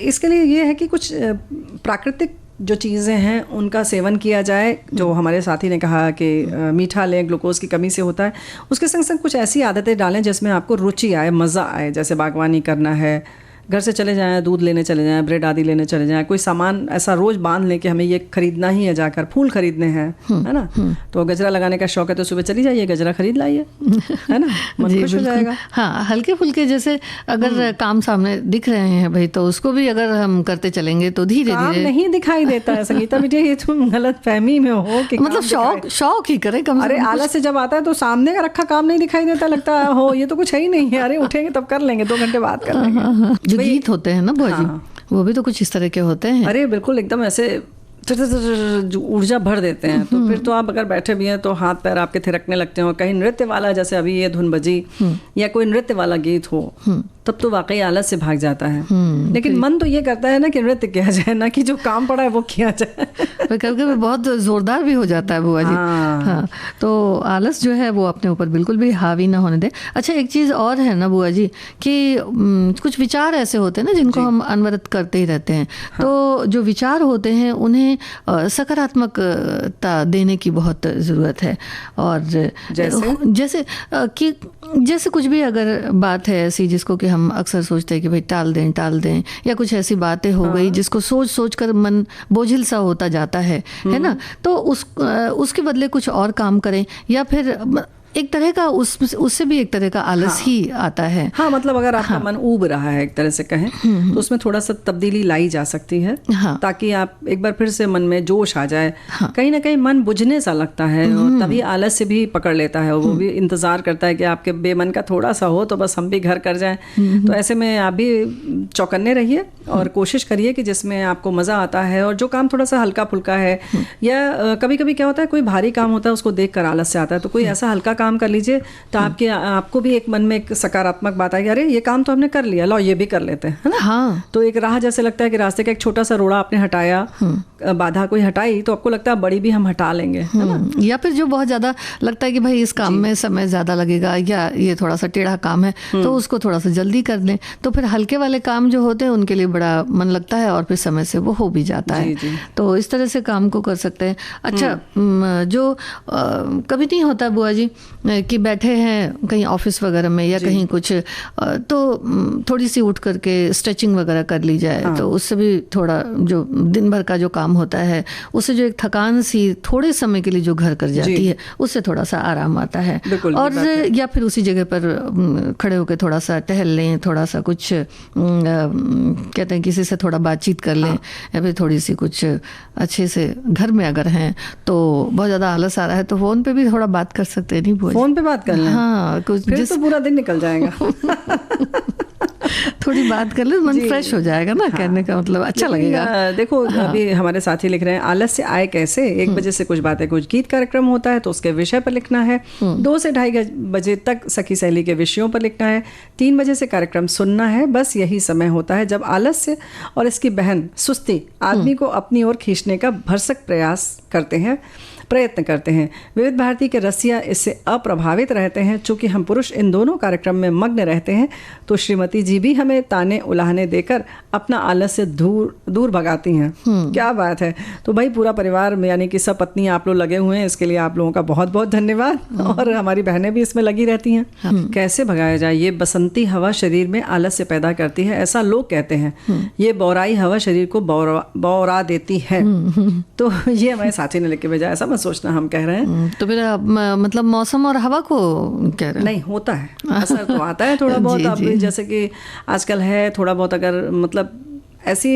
इसके लिए ये है कि कुछ प्राकृतिक जो चीज़ें हैं उनका सेवन किया जाए। जो हमारे साथी ने कहा कि मीठा लें, ग्लूकोज की कमी से होता है। उसके संग संग कुछ ऐसी आदतें डालें जिसमें आपको रुचि आए, मज़ा आए। जैसे बागवानी करना है, घर से चले जाएं, दूध लेने चले जाएं, ब्रेड आदि लेने चले जाएं, कोई सामान ऐसा रोज बांध लें कि हमें ये खरीदना ही है, जाकर फूल खरीदने हैं, है ना। तो गजरा लगाने का शौक है तो सुबह चली जाइए, गजरा खरीद लाइए, है ना, मन खुश हो जाएगा। हाँ, हल्के फुल्के जैसे अगर काम सामने दिख रहे हैं भाई तो उसको भी अगर हम करते चलेंगे तो धीरे धीरे नहीं दिखाई देता है। संगीता बेटी, ये तुम गलत फहमी में हो कि मतलब शौक ही करें कम से कम। आलस से जब आता है तो सामने का रखा काम नहीं दिखाई देता, लगता है हो ये तो कुछ है ही नहीं है, अरे उठेंगे तब कर लेंगे, 2 घंटे बाद कर लेंगे। जो गीत होते हैं ना बुआ जी, वो भी तो कुछ इस तरह के होते हैं। अरे बिल्कुल, एकदम ऐसे जो ऊर्जा भर देते हैं। तो फिर तो आप अगर बैठे भी हैं तो हाथ पैर आपके थिरकने लगते हो। कहीं नृत्य वाला, जैसे अभी ये धुन बजी या कोई नृत्य वाला गीत हो, तब तो वाकई आलस से भाग जाता है। लेकिन मन तो ये करता है ना कि नृत्य किया जाए, ना कि जो काम पड़ा है वो किया जाए। कभी बहुत जोरदार भी हो जाता है बुआ जी। हाँ, तो आलस जो है वो अपने ऊपर बिल्कुल भी हावी ना होने दे। अच्छा, एक चीज़ और है ना बुआ जी कि कुछ विचार ऐसे होते हैं ना जिनको हम अनवरत करते ही रहते हैं। तो जो विचार होते हैं उन्हें सकारात्मकता देने की बहुत ज़रूरत है। और जैसे कुछ भी अगर बात है ऐसी जिसको कि हम अक्सर सोचते हैं कि भाई टाल दें, या कुछ ऐसी बातें हो गई जिसको सोच कर मन बोझिल सा होता जाता है ना, तो उसके बदले कुछ और काम करें, या फिर एक तरह का उससे भी एक तरह का आलस ही आता है। हाँ, मतलब अगर आपका मन ऊब रहा है एक तरह से कहें तो उसमें थोड़ा सा तब्दीली लाई जा सकती है, ताकि आप एक बार फिर से मन में जोश आ जाए। कहीं ना कहीं मन बुझने सा लगता है और तभी आलस से भी पकड़ लेता है। वो भी इंतजार करता है कि आपके बेमन का थोड़ा सा हो तो बस हम भी घर कर जाएं। तो ऐसे में आप भी चौकन्ने रहिए और कोशिश करिए कि जिसमें आपको मज़ा आता है और जो काम थोड़ा सा हल्का फुल्का है, या कभी कभी क्या होता है कोई भारी काम होता है उसको देख कर आलस से आता है, तो कोई ऐसा हल्का काम कर लीजिए तो आपको भी एक मन में एक सकारात्मक बात आएगी, अरे ये काम तो हमने कर लिया, लो ये भी कर लेते हैं, है ना। हाँ। तो एक राह जैसे लगता है कि रास्ते का एक छोटा सा रोड़ा आपने हटाया, बाधा कोई हटाई, तो आपको लगता है बड़ी भी हम हटा लेंगे, है ना। या फिर जो बहुत ज़्यादा लगता है कि भाई इस काम में समय ज़्यादा लगेगा या ये थोड़ा सा टेढ़ा काम है तो उसको थोड़ा सा जल्दी कर लें, तो फिर हल्के वाले काम जो होते हैं उनके लिए बड़ा मन लगता है और फिर समय से वो हो भी जाता है। तो इस तरह से काम को कर सकते हैं। अच्छा, जो कभी नहीं होता बुआ जी कि बैठे हैं कहीं ऑफिस वगैरह में या कहीं कुछ, तो थोड़ी सी उठ करके स्ट्रेचिंग वगैरह कर ली जाए, तो उससे भी थोड़ा जो दिन भर का जो काम होता है उससे जो एक थकान सी थोड़े समय के लिए जो घर कर जाती है उससे थोड़ा सा आराम आता है। और या फिर उसी जगह पर खड़े होकर थोड़ा सा टहल लें, थोड़ा सा कुछ कहते हैं किसी से थोड़ा बातचीत कर लें, या फिर थोड़ी सी कुछ अच्छे से घर में अगर हैं तो बहुत ज़्यादा आलस आ रहा है तो फ़ोन पे भी थोड़ा बात कर सकते हैं। नहीं, फोन पे बात कर लें। हाँ, कुछ फिर तो पूरा दिन निकल जाएगा। थोड़ी बात कर ले, मन फ्रेश हो जाएगा ना। कहने का मतलब अच्छा लगेगा। देखो, अभी हमारे साथी लिख रहे हैं आलस से आए कैसे। 1 बजे से कुछ बातें, कुछ गीत कार्यक्रम होता है तो उसके विषय पर लिखना है। 2 से 2:30 बजे तक सखी सहेली के विषयों पर लिखना है। 3 बजे से कार्यक्रम सुनना है। बस यही समय होता है जब आलस्य और इसकी बहन सुस्ती आदमी को अपनी ओर खींचने का भरसक प्रयास करते हैं। प्रयत्न करते हैं। विविध भारती के रसिया इससे अप्रभावित रहते हैं। चूंकि हम पुरुष इन दोनों कार्यक्रम में मग्न रहते हैं तो श्रीमती जी भी हमें ताने उलाहने देकर अपना आलस से दूर भगाती हैं। क्या बात है। तो भाई पूरा परिवार में यानी कि सब पत्नी आप लोग लगे हुए हैं, इसके लिए आप लोगों का बहुत बहुत धन्यवाद। और हमारी बहनें भी इसमें लगी रहती हैं। कैसे भगाया जाए? ये बसंती हवा शरीर में आलस्य पैदा करती है, ऐसा लोग कहते हैं। ये बौराई हवा शरीर को बौरा देती है। तो ये हमारे साथी ने लिख के भेजा, ऐसा मत सोचना हम कह रहे हैं। तो फिर मतलब मौसम और हवा को कह रहे हैं? नहीं, होता है असर तो आता है थोड़ा बहुत। अब जैसे कि आजकल है थोड़ा बहुत, अगर मतलब ऐसी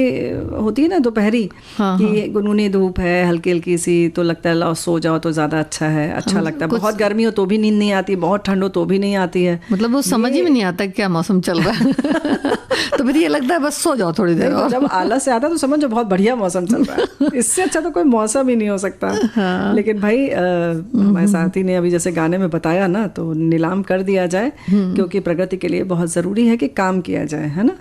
होती है ना दोपहरी कि गुनगुनी धूप है हल्की हल्की सी, तो लगता है लो सो जाओ तो ज़्यादा अच्छा है, अच्छा लगता है। बहुत गर्मी हो तो भी नींद नहीं आती, बहुत ठंड हो तो भी नहीं आती है। मतलब वो समझ ही में नहीं आता क्या मौसम चल रहा है। तो फिर ये लगता है बस सो जाओ थोड़ी देर और। जब आलस से आता है तो समझो बहुत बढ़िया मौसम चल रहा है। इससे अच्छा तो कोई मौसम ही नहीं हो सकता। लेकिन भाई हमारे साथी ने अभी जैसे गाने में बताया ना, तो नीलाम कर दिया जाए, क्योंकि प्रगति के लिए बहुत ज़रूरी है कि काम किया जाए, है ना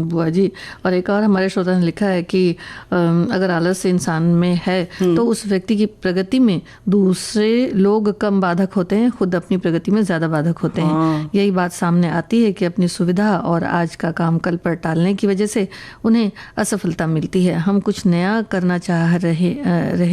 बुआ जी। और एक और हमारे श्रोता ने लिखा है कि अगर आलस इंसान में है तो उस व्यक्ति की प्रगति में दूसरे लोग कम बाधक होते हैं, खुद अपनी प्रगति में ज़्यादा बाधक होते हैं। यही बात सामने आती है कि अपनी सुविधा और आज का काम कल पर टालने की वजह से उन्हें असफलता मिलती है। हम कुछ नया करना चाह रहे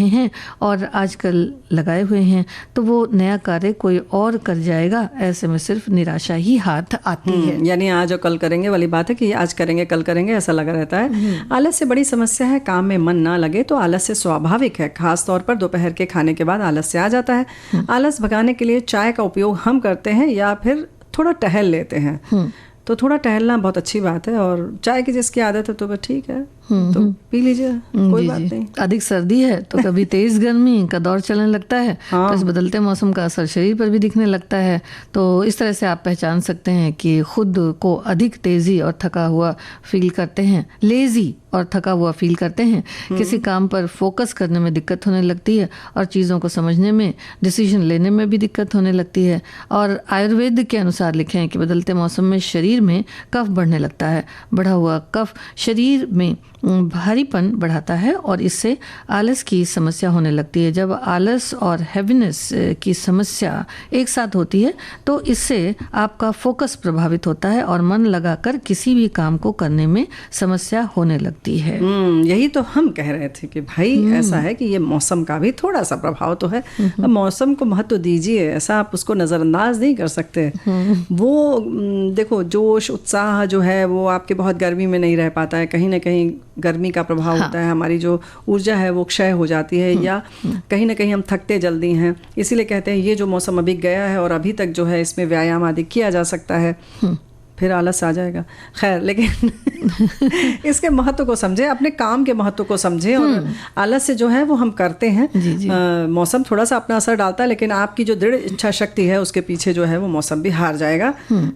हैं और आजकल लगाए हुए हैं, तो वो नया कार्य कोई और कर जाएगा, ऐसे में सिर्फ निराशा ही हाथ आती है। यानी आज और कल करेंगे वाली बात है कि आज करेंगे कल करेंगे ऐसा लगा रहता है। आलस से बड़ी समस्या है काम में मन ना लगे तो आलस से स्वाभाविक है। खास तौर पर दोपहर के खाने के बाद आलस से आ जाता है। आलस भगाने के लिए चाय का उपयोग हम करते हैं या फिर थोड़ा टहल लेते हैं। तो थोड़ा टहलना बहुत अच्छी बात है, और चाय की जिसकी आदत है तो वह ठीक है, तो पी लीजिए, कोई बात नहीं। अधिक सर्दी है तो कभी तेज गर्मी का दौर चलने लगता है। तो इस बदलते मौसम का असर शरीर पर भी दिखने लगता है। तो इस तरह से आप पहचान सकते हैं कि खुद को अधिक तेजी और थका हुआ फील करते हैं, लेजी और थका हुआ फील करते हैं। किसी काम पर फोकस करने में दिक्कत होने लगती है और चीज़ों को समझने में, डिसीजन लेने में भी दिक्कत होने लगती है। और आयुर्वेद के अनुसार लिखे हैं कि बदलते मौसम में शरीर में कफ बढ़ने लगता है। बढ़ा हुआ कफ शरीर में भारीपन बढ़ाता है और इससे आलस की समस्या होने लगती है। जब आलस और हैवीनेस की समस्या एक साथ होती है तो इससे आपका फोकस प्रभावित होता है और मन लगाकर किसी भी काम को करने में समस्या होने लगती है। यही तो हम कह रहे थे कि भाई ऐसा है कि ये मौसम का भी थोड़ा सा प्रभाव तो है। अब मौसम को महत्व दीजिए, ऐसा आप उसको नज़रअंदाज नहीं कर सकते। वो देखो जोश उत्साह जो है वो आपके बहुत गर्मी में नहीं रह पाता है, कहीं ना कहीं गर्मी का प्रभाव होता है। हमारी जो ऊर्जा है वो क्षय हो जाती है, या कहीं ना कहीं हम थकते जल्दी हैं। इसीलिए कहते हैं ये जो मौसम अभी गया है और अभी तक जो है इसमें व्यायाम आदि किया जा सकता है, फिर आलस आ जाएगा। खैर, लेकिन इसके महत्व को समझे, अपने काम के महत्व को समझे। और आलस से जो है वो हम करते हैं। मौसम थोड़ा सा अपना असर डालता है, लेकिन आपकी जो दृढ़ इच्छा शक्ति है उसके पीछे जो है वो मौसम भी हार जाएगा।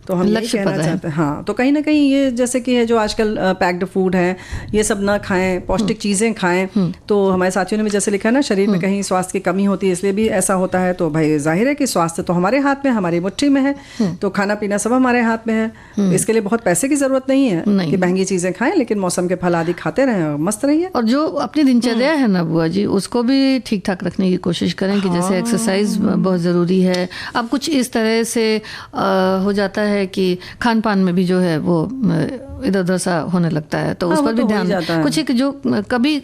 तो हम यही कहना चाहते हैं। हाँ, तो कहीं ना कहीं ये जैसे कि है जो आजकल पैक्ड फूड है ये सब ना खाएं, पौष्टिक चीज़ें खाएं। तो हमारे साथियों ने भी जैसे लिखा है ना, शरीर में कहीं स्वास्थ्य की कमी होती है इसलिए भी ऐसा होता है। तो भाई जाहिर है कि स्वास्थ्य तो हमारे हाथ में, हमारी मुट्ठी में है। तो खाना पीना सब हमारे हाथ में है। इसके लिए बहुत पैसे की जरूरत नहीं है कि महंगी चीजें खाएं, लेकिन मौसम के फल आदि खाते रहें और मस्त रहिए। और जो अपनी दिनचर्या है ना बुआ जी, उसको भी ठीक ठाक रखने की कोशिश करें। कि जैसे एक्सरसाइज बहुत ज़रूरी है। अब कुछ इस तरह से हो जाता है कि खान पान में भी जो है वो इधर उधर सा होने लगता है, तो उस पर भी ध्यान। कुछ एक जो कभी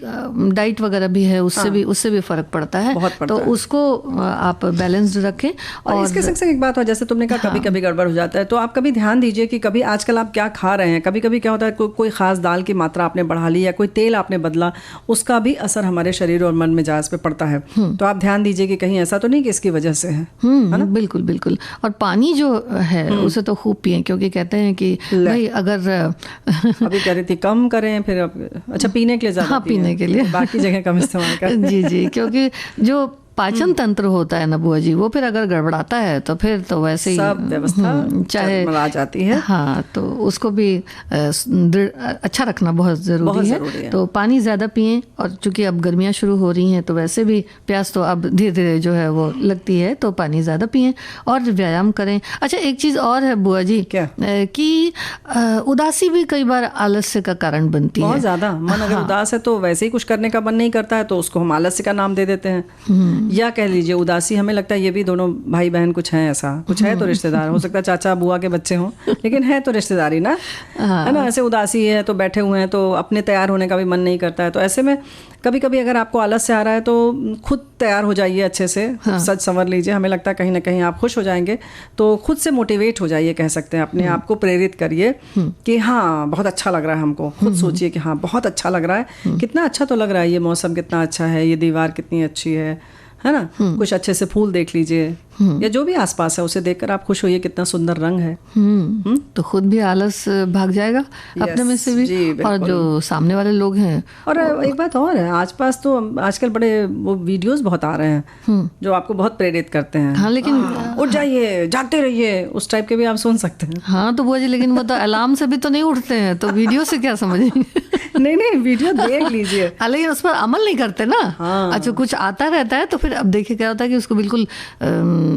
डाइट वगैरह भी है उससे भी फर्क पड़ता है, तो उसको आप बैलेंस्ड रखें। और इसके संग एक बात हो, जैसे तुमने कहा कभी कभी गड़बड़ हो जाता है, तो आप कभी ध्यान दीजिए कि कभी आजकल आप क्या खा रहे हैं। कभी कभी क्या होता है कोई खास दाल की मात्रा आपने बढ़ा ली या कोई तेल आपने बदला, उसका भी असर हमारे शरीर और मन मिजाज पे पड़ता है। तो आप ध्यान दीजिए कि कहीं ऐसा तो नहीं कि इसकी वजह से है ना? बिल्कुल बिल्कुल। और पानी जो है उसे तो खूब पिए, क्योंकि कहते हैं कि भाई अगर अभी कह रही थी कम करें, फिर अच्छा पीने के लिए ज़्यादा, पीने के लिए, बाकी जगह कम इस्तेमाल करें। जी, क्योंकि जो पाचन तंत्र होता है ना बुआ जी, वो फिर अगर गड़बड़ाता है तो फिर तो वैसे ही सब व्यवस्था चाहे आ जाती है। हाँ, तो उसको भी अच्छा रखना बहुत ज़रूरी है। तो पानी ज़्यादा पिएं। और चूंकि अब गर्मियाँ शुरू हो रही हैं तो वैसे भी प्यास तो अब धीरे धीरे जो है वो लगती है, तो पानी ज़्यादा पिएं और व्यायाम करें। अच्छा, एक चीज़ और है बुआ जी, क्या? कि उदासी भी कई बार आलस्य का कारण बनती है। बहुत ज़्यादा मन अगर उदास है तो वैसे ही कुछ करने का मन नहीं करता है, तो उसको हम आलस्य का नाम दे देते हैं। या कह लीजिए उदासी, हमें लगता है ये भी दोनों भाई बहन कुछ हैं, ऐसा कुछ है तो रिश्तेदार, हो सकता है चाचा बुआ के बच्चे हों, लेकिन है तो रिश्तेदारी ना, है ना। ऐसे उदासी है तो बैठे हुए हैं तो अपने तैयार होने का भी मन नहीं करता है। तो ऐसे में कभी कभी अगर आपको आलस से आ रहा है तो खुद तैयार हो जाइए अच्छे से, सज संवर लीजिए। हमें लगता है कहीं ना कहीं आप खुश हो जाएंगे, तो खुद से मोटिवेट हो जाइए, कह सकते हैं। अपने आप को प्रेरित करिए कि हाँ बहुत अच्छा लग रहा है हमको। खुद सोचिए कि हाँ बहुत अच्छा लग रहा है, कितना अच्छा तो लग रहा है, ये मौसम कितना अच्छा है, ये दीवार कितनी अच्छी है ना। कुछ अच्छे से फूल देख लीजिए या जो भी आसपास है उसे देखकर आप खुश होइए, कितना सुंदर रंग है। तो खुद भी आलस भाग जाएगा अपने में से भी, और जो सामने वाले लोग हैं। और एक बात और है, आसपास तो आजकल बड़े वो वीडियोस बहुत आ रहे हैं जो आपको बहुत प्रेरित करते हैं। हाँ, लेकिन उठ जाइए, जागते रहिए, उस टाइप के भी आप सुन सकते हैं। हाँ तो बुआ जी, लेकिन वो तो अलार्म से भी तो नहीं उठते हैं, तो वीडियो से क्या समझेंगे? नहीं वीडियो देख लीजिए। हाँ, लेकिन उस पर अमल नहीं करते ना। हाँ। अच्छा, कुछ आता रहता है तो फिर अब देखिए क्या होता है कि उसको बिल्कुल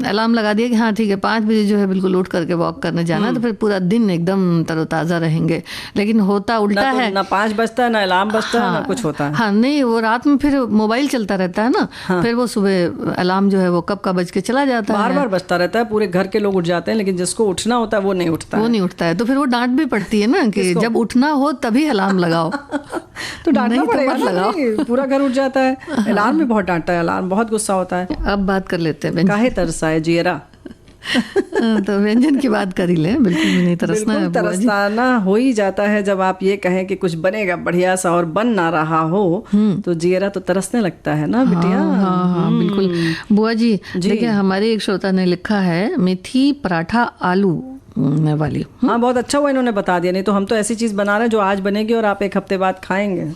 अलार्म लगा दिया कि हाँ ठीक है 5 बजे जो है बिल्कुल उठ करके वॉक करने जाना है, तो फिर पूरा दिन एकदम तरोताज़ा रहेंगे। लेकिन होता उल्टा है, ना 5 बजता है ना अलार्म बजता है, ना कुछ होता है। हाँ नहीं, वो रात में फिर मोबाइल चलता रहता है ना। फिर वो सुबह अलार्म जो है वो कब का बज के चला जाता है, बार बजता रहता है, पूरे घर के लोग उठ जाते हैं, लेकिन जिसको उठना होता है वो नहीं उठता है। तो फिर वो डांट भी पड़ती है ना कि जब उठना हो तभी अलार्म लगाओ। तो डांटना पड़ेगा ना, पूरा घर उठ जाता है। अलार्म भी बहुत डांटता है, अलार्म बहुत गुस्सा होता है। अब बात कर लेते हैं, काहे तरसाए जियरा। तो व्यंजन की बात कर ही ले, बिल्कुल भी नहीं तरसना है। तरसना हो ही जाता है जब आप ये कहें कि कुछ बनेगा बढ़िया सा और बन ना रहा हो, तो जियरा तो तरसने लगता है ना बिटिया। हाँ, बिल्कुल बुआ जी। देखिए हमारे एक श्रोता ने लिखा है मेथी पराठा आलू वाली। हाँ बहुत अच्छा हुआ इन्होंने बता दिया, नहीं तो हम तो ऐसी चीज़ बना रहे हैं जो आज बनेगी और आप एक हफ्ते बाद खाएंगे।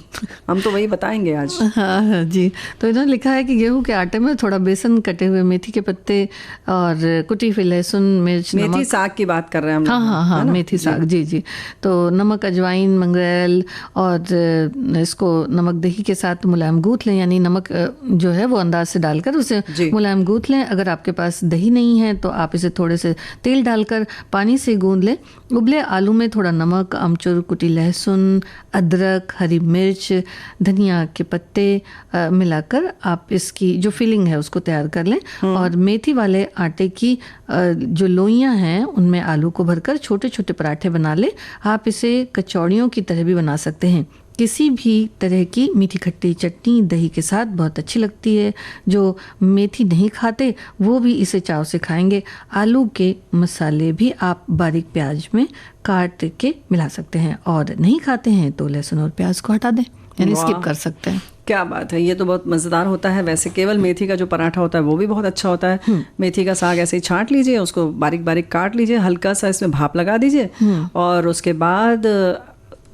हम तो वही बताएंगे आज। हाँ जी। तो इन्होंने लिखा है कि गेहूं के आटे में थोड़ा बेसन, कटे हुए मेथी के पत्ते और कुटी हुई लहसुन, मिर्च, मेथी साग की बात कर रहे हैं हम। हाँ, मेथी साग, जी। तो नमक, अजवाइन, मंगरेल और इसको नमक दही के साथ मुलायम गूँथ लें, यानी नमक जो है वो अंदाज से डालकर उसे मुलायम गूँथ लें। अगर आपके पास दही नहीं है तो आप इसे थोड़े से तेल डालकर पानी से गूंद लें। उबले आलू में थोड़ा नमक, अमचूर, कुटी लहसुन, अदरक, हरी मिर्च, धनिया के पत्ते मिलाकर आप इसकी जो फिलिंग है उसको तैयार कर लें। और मेथी वाले आटे की जो लोइयां हैं उनमें आलू को भरकर छोटे छोटे पराठे बना लें। आप इसे कचौड़ियों की तरह भी बना सकते हैं। किसी भी तरह की मीठी खट्टी चटनी दही के साथ बहुत अच्छी लगती है। जो मेथी नहीं खाते वो भी इसे चाव से खाएंगे। आलू के मसाले भी आप बारीक प्याज में काट के मिला सकते हैं, और नहीं खाते हैं तो लहसुन और प्याज को हटा दें, यानी स्किप कर सकते हैं। क्या बात है, ये तो बहुत मज़ेदार होता है। वैसे केवल मेथी का जो पराठा होता है वो भी बहुत अच्छा होता है। मेथी का साग ऐसे ही छांट लीजिए, उसको बारीक बारीक काट लीजिए, हल्का सा इसमें भाप लगा दीजिए, और उसके बाद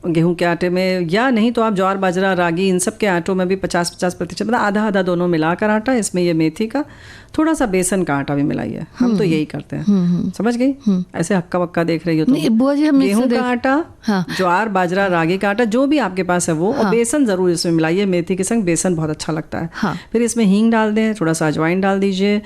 गेहूं के आटे में, या नहीं तो आप ज्वार, बाजरा, रागी, इन सब के आटों में भी 50-50% मतलब आधा दोनों मिलाकर आटा, इसमें ये मेथी का थोड़ा सा बेसन का आटा भी मिलाइए। हम तो यही करते हैं। समझ गई? ऐसे हक्का बक्का देख रही हो तो गेहूं का आटा, ज्वार, बाजरा, रागी का आटा, जो भी आपके पास है वो, और बेसन जरूर इसमें मिलाइए। मेथी के संग बेसन बहुत अच्छा लगता है। फिर इसमें हींग डाल दें, थोड़ा सा अजवाइन डाल दीजिए,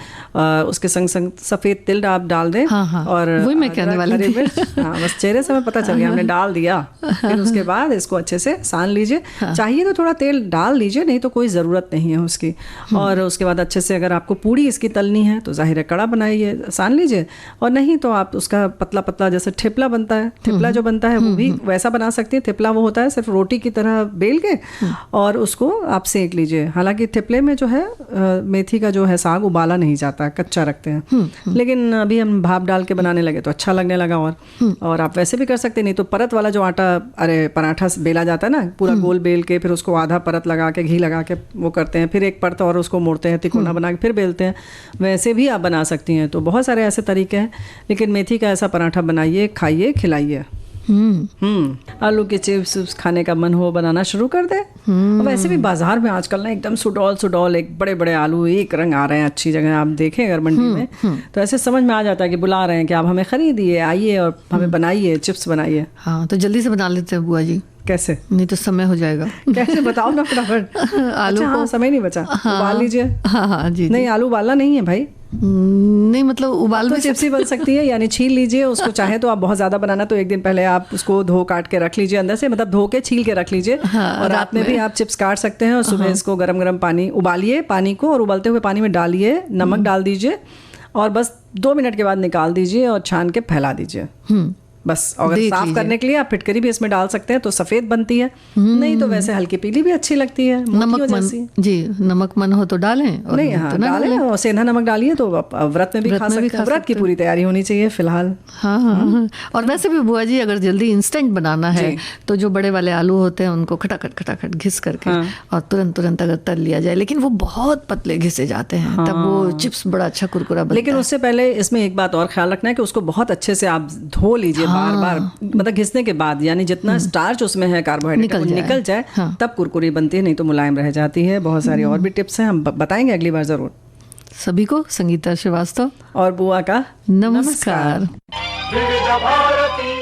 उसके संग संग सफेद तिल आप डाल दें, और वही मैं कहने वाली थी। बस चेहरे से हमें पता चल गया, हमने डाल दिया। फिर उसके बाद इसको अच्छे से सान लीजिए। चाहिए तो थोड़ा तेल डाल लीजिए, नहीं तो कोई ज़रूरत नहीं है उसकी। और उसके बाद अच्छे से, अगर आपको पूड़ी इसकी तलनी है तो जाहिर है कड़ा बनाइए, सान लीजिए, और नहीं तो आप उसका पतला पतला जैसे ठेपला बनता है, ठेपला जो बनता है वो भी वैसा बना सकती है। ठेपला वो होता है सिर्फ रोटी की तरह बेल के, और उसको आप सेक लीजिए। हालांकि ठेपले में जो है मेथी का जो है साग उबाला नहीं जाता, कच्चा रखते हैं, लेकिन अभी हम भाप डाल के बनाने लगे तो अच्छा लगने लगा। और आप वैसे भी कर सकते, नहीं तो परत वाला जो आटा, अरे पराठा बेला जाता है ना, पूरा गोल बेल के फिर उसको आधा परत लगा के घी लगा के वो करते हैं, फिर एक परत और उसको मोड़ते हैं, तिकोना बना के फिर बेलते हैं, वैसे भी आप बना सकती हैं। तो बहुत सारे ऐसे तरीके हैं, लेकिन मेथी का ऐसा पराठा बनाइए, खाइए, खिलाइए। आलू के चिप्स खाने का मन हो, बनाना शुरू कर दे। वैसे भी बाजार में आजकल ना एकदम सुडौल एक बड़े बड़े आलू एक रंग आ रहे हैं। अच्छी जगह आप देखें अगर मंडी में, तो ऐसे समझ में आ जाता है कि बुला रहे हैं कि आप हमें खरीदिए, आइए और हमें बनाइए, चिप्स बनाइए। हाँ, तो जल्दी से बना लेते हैं बुआ जी। कैसे? नहीं तो समय हो जाएगा। कैसे बताओ ना फटाफट। आलू अच्छा, को समय नहीं बचा, उबाल लीजिए। हाँ जी। नहीं, आलू उबालना नहीं है भाई, नहीं मतलब उबाल तो भी चिप्स ही बन सकती है, यानी छील लीजिए उसको। चाहे तो आप बहुत ज़्यादा बनाना तो एक दिन पहले आप उसको धो काट के रख लीजिए अंदर से, मतलब धो के छील के रख लीजिए। हाँ, और रात में भी आप चिप्स काट सकते हैं और सुबह इसको गरम गरम पानी उबालिए, पानी को, और उबलते हुए पानी में डालिए, नमक डाल दीजिए और बस 2 मिनट के बाद निकाल दीजिए और छान के फैला दीजिए बस। अगर साफ करने के लिए आप फिटकरी भी इसमें डाल सकते हैं तो सफेद बनती है, नहीं तो वैसे हल्की पीली भी अच्छी लगती है। नमक मन, जी नमक मन हो तो डालें और नहीं, हाँ, तो ना डालें। और सेंधा नमक डालिए तो व्रत में भी खा सकते हैं। व्रत की पूरी तैयारी होनी चाहिए फिलहाल। हाँ हाँ। और वैसे भी बुआ जी अगर जल्दी इंस्टेंट बनाना है तो जो बड़े वाले आलू होते हैं उनको खटाखट घिस करके और तुरंत अगर तल लिया जाए, लेकिन वो बहुत पतले घिसे जाते हैं, तब वो चिप्स बड़ा अच्छा कुरकुरा बनता है। लेकिन उससे पहले इसमें एक बात और ख्याल रखना है कि उसको बहुत अच्छे से आप धो लीजिए बार बार, मतलब घिसने के बाद, यानी जितना स्टार्च उसमें है कार्बोहाइड्रेट निकल जाए तब कुरकुरी बनती है, नहीं तो मुलायम रह जाती है। बहुत सारी और भी टिप्स हैं, हम बताएंगे अगली बार जरूर। सभी को संगीता श्रीवास्तव और बुआ का नमस्कार। विविध भारती